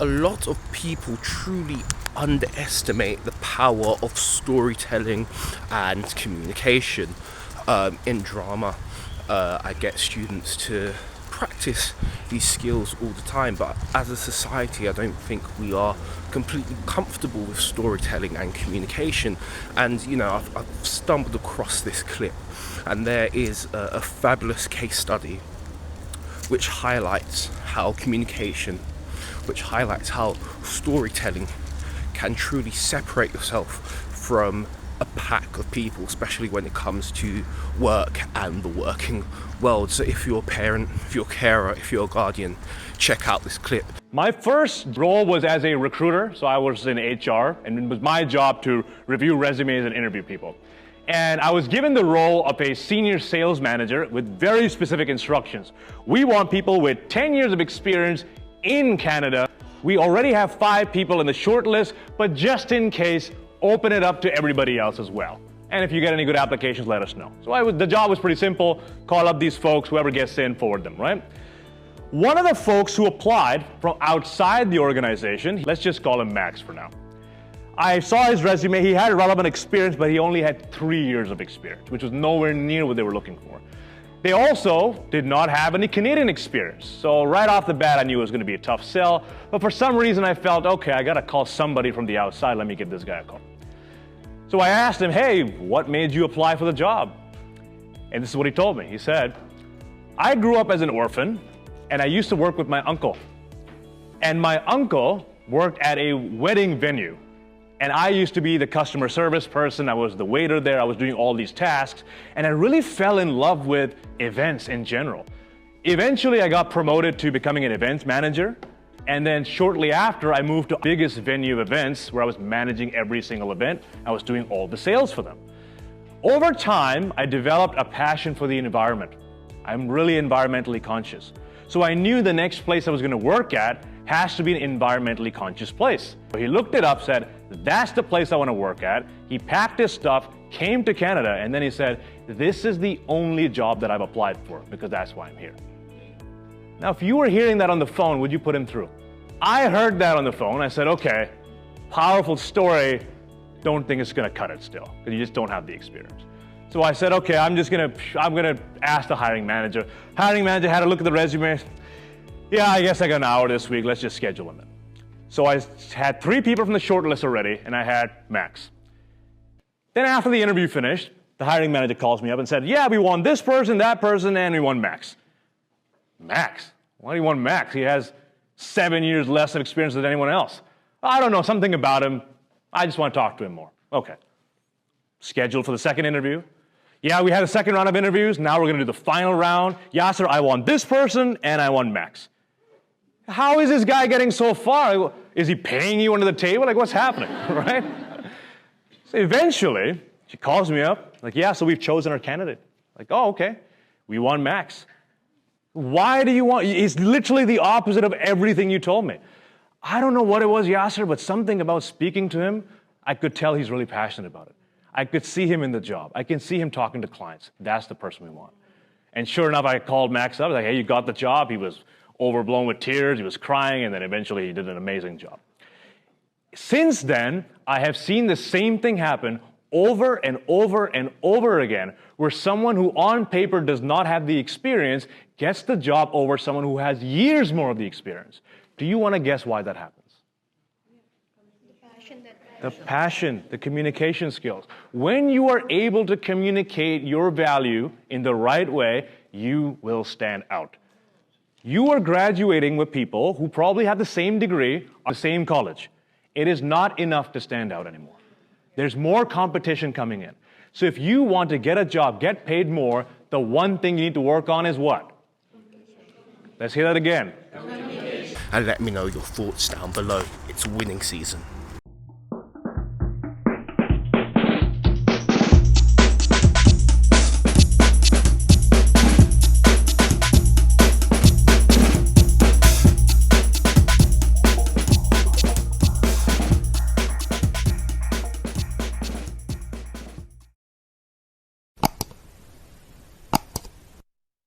a lot of people truly underestimate the power of storytelling and communication in drama. I get students to practice these skills all the time, but as a society I don't think we are completely comfortable with storytelling and communication. And I've stumbled across this clip, and there is a fabulous case study which highlights how storytelling can truly separate yourself from a pack of people, especially when it comes to work and the working world. So if you're a parent, if you're a carer, if you're a guardian, check out this clip. My first role was as a recruiter, so I was in HR, and it was my job to review resumes and interview people. And I was given the role of a senior sales manager with very specific instructions. We want people with 10 years of experience in Canada. We already have 5 people in the short list, but just in case, open it up to everybody else as well. And if you get any good applications, let us know. So the job was pretty simple. Call up these folks, whoever gets in, forward them, right? One of the folks who applied from outside the organization, let's just call him Max for now. I saw his resume. He had relevant experience, but he only had 3 years of experience, which was nowhere near what they were looking for. They also did not have any Canadian experience. So right off the bat, I knew it was going to be a tough sell. But for some reason, I felt, okay, I got to call somebody from the outside. Let me give this guy a call. So I asked him, hey, what made you apply for the job? And this is what he told me. He said, I grew up as an orphan, and I used to work with my uncle. And my uncle worked at a wedding venue. And I used to be the customer service person. I was the waiter there. I was doing all these tasks. And I really fell in love with events in general. Eventually, I got promoted to becoming an events manager. And then shortly after, I moved to the biggest venue events where I was managing every single event. I was doing all the sales for them. Over time, I developed a passion for the environment. I'm really environmentally conscious. So I knew the next place I was going to work at has to be an environmentally conscious place. So he looked it up, said, that's the place I want to work at. He packed his stuff, came to Canada, and then he said, this is the only job that I've applied for because that's why I'm here. Now, if you were hearing that on the phone, would you put him through? I heard that on the phone. I said, okay, powerful story. Don't think it's going to cut it still because you just don't have the experience. So I said, okay, I'm going to ask the hiring manager. Hiring manager had a look at the resume. Yeah, I guess I got an hour this week. Let's just schedule him in. So I had 3 people from the short list already, and I had Max. Then after the interview finished, the hiring manager calls me up and said, yeah, we want this person, that person, and we want Max. Max? Why do you want Max? He has 7 years less of experience than anyone else. I don't know, something about him. I just want to talk to him more. Okay. Scheduled for the second interview. Yeah, we had a second round of interviews. Now we're going to do the final round. Yasser, I want this person, and I want Max. How is this guy getting so far? Is he paying you under the table? Like, what's happening, right? So eventually, she calls me up, like, yeah, so we've chosen our candidate. Like, oh, okay, we want Max. Why do you want, it's literally the opposite of everything you told me. I don't know what it was, Yasser, but something about speaking to him, I could tell he's really passionate about it. I could see him in the job. I can see him talking to clients. That's the person we want. And sure enough, I called Max up, like, hey, you got the job. He was overblown with tears, he was crying, and then eventually he did an amazing job. Since then, I have seen the same thing happen over and over and over again, where someone who on paper does not have the experience gets the job over someone who has years more of the experience. Do you want to guess why that happens? The passion, the communication skills. When you are able to communicate your value in the right way, you will stand out. You are graduating with people who probably have the same degree, the same college. It is not enough to stand out anymore. There's more competition coming in. So if you want to get a job, get paid more, the one thing you need to work on is what? Let's hear that again. And let me know your thoughts down below. It's winning season.